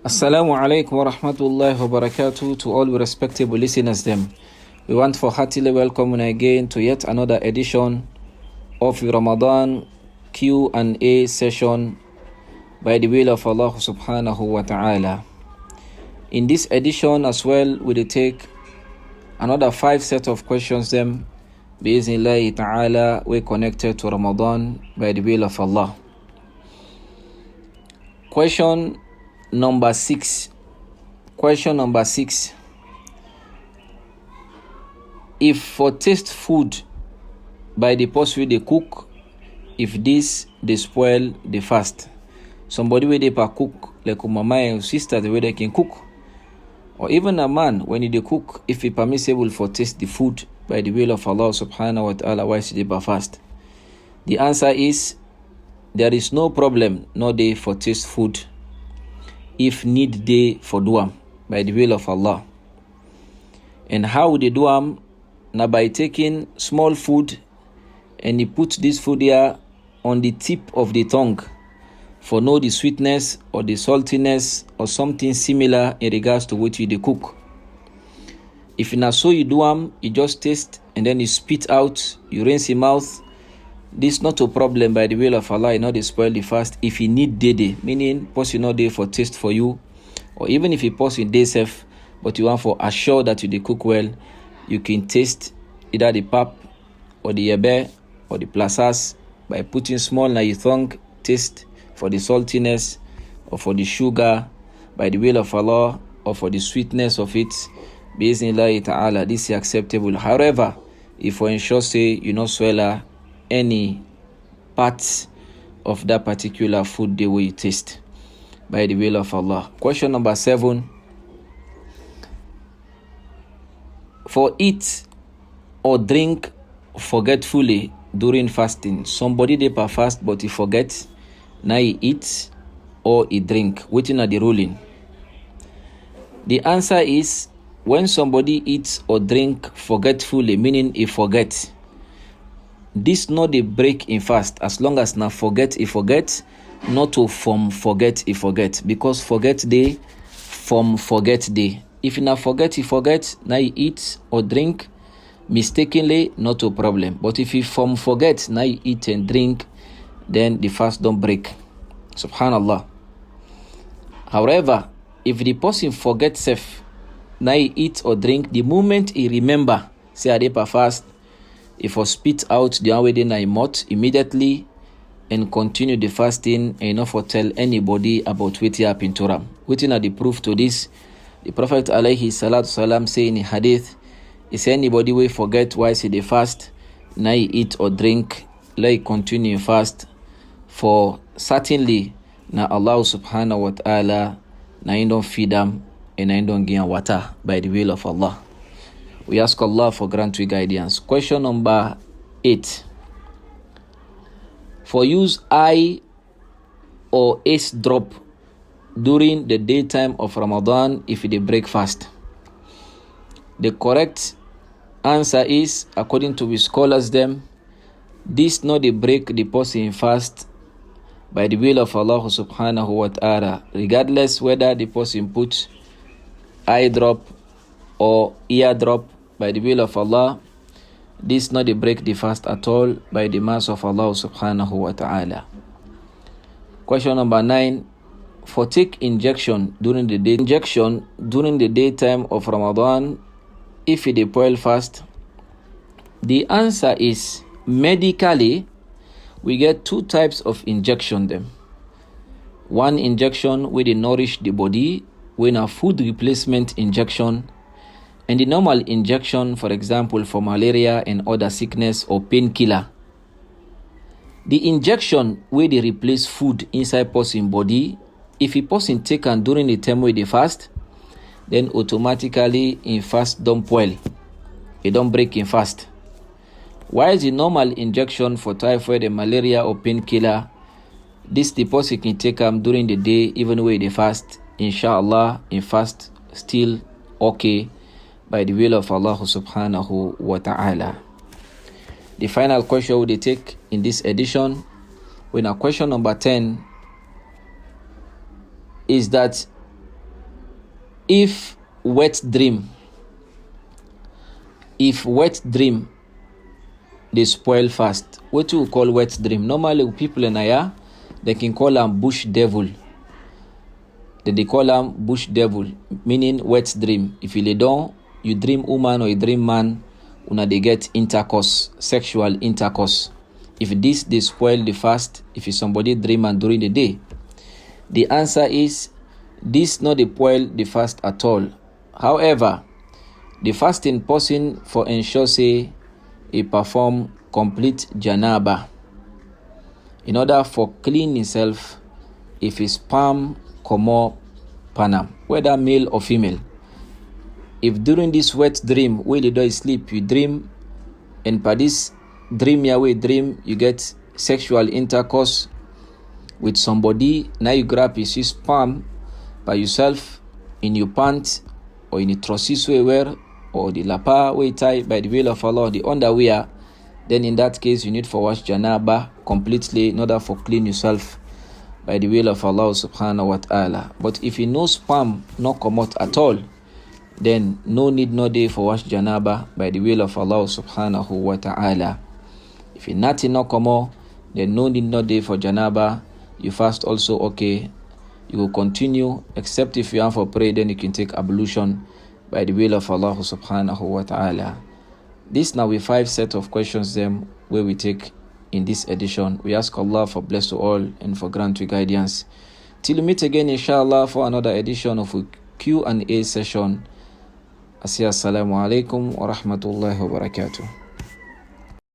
Assalamu alaikum wa rahmatullahi wa barakatuh to all respectable listeners them. We want to heartily welcome again to yet another edition of Ramadan Q&A session by the will of Allah subhanahu wa ta'ala. In this edition as well, we will take another 5 set of questions them. Bi'iznillahi ta'ala, we connected to Ramadan by the will of Allah. Question number 6. If for taste food by the person they cook, if this they spoil the fast. Somebody where they cook, like mama and sister, the way they can cook. Or even a man, when he cook, if he permissible for taste the food by the will of Allah subhanahu wa ta'ala, why should they fast? The answer is, there is no problem, no day for taste food, if need day for duam, by the will of Allah. And how would they duam? Now by taking small food, and he put this food here on the tip of the tongue, for know the sweetness or the saltiness or something similar in regards to what you cook. If you not so you do you just taste and then you spit out, you rinse your mouth. This not a problem by the will of Allah, you know they spoil the fast. If you need day, meaning person not day for taste for you, or even if you post in day safe, but you want for assure that you cook well, you can taste either the pap or the yebe or the plasas by putting small na your tongue, taste for the saltiness or for the sugar by the will of Allah, or for the sweetness of it. Bi'iznillahi ta'ala, this is acceptable. However, if we ensure say you not swallow any parts of that particular food the way you taste by the will of Allah. Question number 7. For eat or drink forgetfully during fasting. Somebody they per fast but he forget, now he eat or he drink. Waiting at the ruling. The answer is, when somebody eats or drink forgetfully, meaning he forget, this not a break in fast, as long as na forget he forget, not to from forget he forget, because forget day from forget day. If you not forget he forget, now you eat or drink mistakenly, not a problem. But if you from forget, now you eat and drink, then the fast don't break. Subhanallah. However, if the person forgets safe, now he eat or drink, the moment he remember, say I did fast, if I spit out the way then I mouth immediately and continue the fasting, and not for tell anybody about what happened to him. Waiting at the proof to this, the Prophet alayhi salatu salam say in a hadith, he say anybody will forget why say they fast, now he eat or drink, let continue fast, for certainly na Allah subhanahu wa ta'ala na he don't feed them and I don't give water by the will of Allah. We ask Allah for grant we guidance. Question number 8. For use eye or ace drop during the daytime of Ramadan if they break fast. The correct answer is, according to the scholars them, this not the break the person fast by the will of Allah subhanahu wa ta'ala, regardless whether the person put eye drop or ear drop by the will of Allah. This not the break the fast at all by the mercy of Allah subhanahu wa ta'ala. Question number 9. For take injection during the daytime of Ramadan if they boil fast. The answer is, medically we get 2 types of injection them. One injection where they nourish the body, when a food replacement injection, and the normal injection, for example, for malaria and other sickness or painkiller. The injection where they replace food inside person body, if a person taken during the time where they fast, then automatically in fast don't boil. It don't break in fast. While the normal injection for typhoid and malaria or painkiller, this the person can take them during the day, even when they fast. Inshallah, in fast still okay by the will of Allah subhanahu wa ta'ala. The final question we take in this edition, when question number 10 is that If wet dream they spoil fast, what you call wet dream? Normally people in Aya, they can call them bush devil. They call them bush devil, meaning wet dream. If you lay down, you dream woman or you dream man, they get intercourse, sexual intercourse. If this they spoil the fast, if it's somebody dream and during the day, the answer is this not the spoil the fast at all. However, the fasting person for ensure say he perform complete janaba in order for clean himself if his sperm comot panam, whether male or female. If during this wet dream where you do sleep, you dream, and by this dream you get sexual intercourse with somebody, now you grab you see sperm by yourself in your pants or in the trousers we wear or the lapa we tie by the will of Allah, the underwear, then in that case you need for wash janaba completely in order for clean yourself by the will of Allah subhanahu wa ta'ala. But if you know sperm not come out at all, then no need no day for wash janaba by the will of Allah subhanahu wa ta'ala. If you nothing not come out, then no need no day for janaba. You fast also okay. You will continue, except if you have for pray, then you can take ablution by the will of Allah subhanahu wa ta'ala. This now we 5 set of questions them where we take in this edition. We ask Allah for bless to all and for grant to guidance. Till we meet again inshallah for another edition of a Q&A session. Assalamu alaikum wa rahmatullahi wa barakatuh.